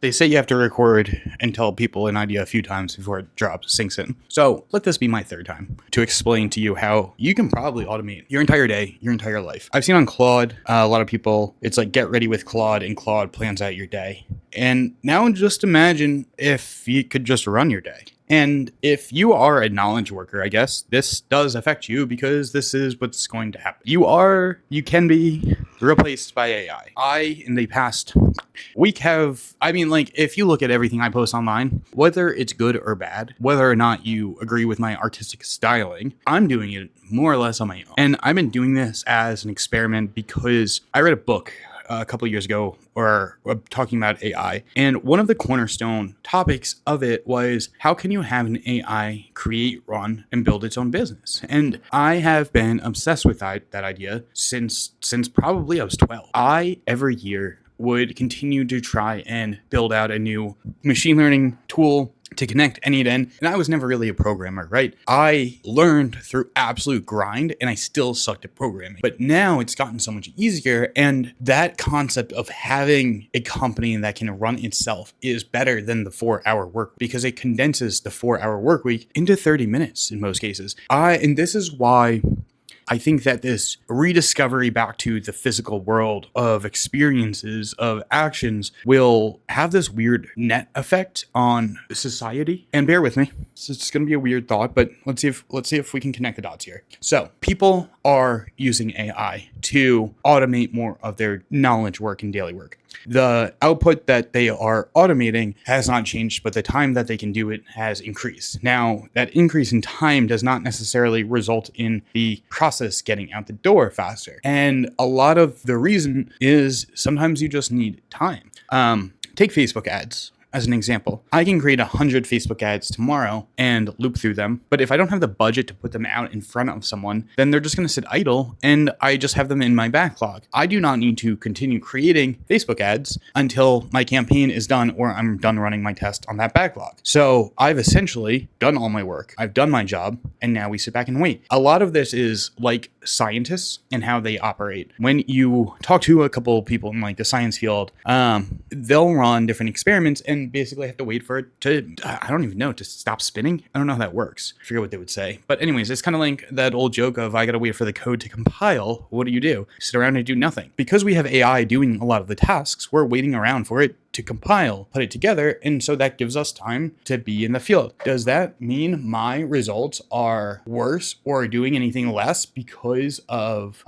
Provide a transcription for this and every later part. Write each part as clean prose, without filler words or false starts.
They say you have to record and tell people an idea a few times before it drops, sinks in. So let this be my third time to explain to you how you can probably automate your entire day, your entire life. I've seen on Claude, a lot of people, it's like get ready with Claude, and Claude plans out your day. And now just imagine if you could just run your day. And if you are a knowledge worker, I guess this does affect you because this is what's going to happen. You can be replaced by AI. In the past week if you look at everything I post online, whether it's good or bad, whether or not you agree with my artistic styling, I'm doing it more or less on my own. And I've been doing this as an experiment because I read a book a couple of years ago or talking about AI. And one of the cornerstone topics of it was, how can you have an AI create, run, and build its own business? And I have been obsessed with that idea since probably I was 12. I, every year, would continue to try and build out a new machine learning tool to connect any to end. And I was never really a programmer, right? I learned through absolute grind and I still sucked at programming. But now it's gotten so much easier. And that concept of having a company that can run itself is better than the 4-hour work, because it condenses the 4-hour work week into 30 minutes in most cases. And this is why I think that this rediscovery back to the physical world of experiences, of actions, will have this weird net effect on society. And bear with me, it's going to be a weird thought, but let's see if we can connect the dots here. So people are using AI to automate more of their knowledge work and daily work. The output that they are automating has not changed, but the time that they can do it has increased. Now, that increase in time does not necessarily result in the process getting out the door faster. And a lot of the reason is sometimes you just need time. Take Facebook ads as an example. I can create 100 Facebook ads tomorrow and loop through them. But if I don't have the budget to put them out in front of someone, then they're just going to sit idle and I just have them in my backlog. I do not need to continue creating Facebook ads until my campaign is done or I'm done running my test on that backlog. So I've essentially done all my work. I've done my job, and now we sit back and wait. A lot of this is like scientists and how they operate. When you talk to a couple of people in like the science field, they'll run different experiments and basically have to wait for it to, I don't even know, to stop spinning. I don't know how that works. I forget what they would say. But anyways, it's kind of like that old joke of, I got to wait for the code to compile. What do? Sit around and do nothing. Because we have AI doing a lot of the tasks, we're waiting around for it to compile, put it together, and so that gives us time to be in the field. Does that mean my results are worse or doing anything less because of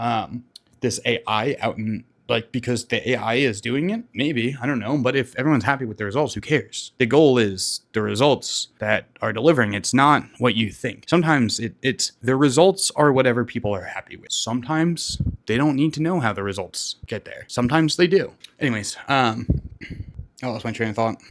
this AI out in, like, because the AI is doing it? Maybe, I don't know. But if everyone's happy with the results, who cares? The goal is the results that are delivering. It's not what you think. Sometimes it's the results are whatever people are happy with. Sometimes they don't need to know how the results get there. Sometimes they do. Anyways, I lost my train of thought.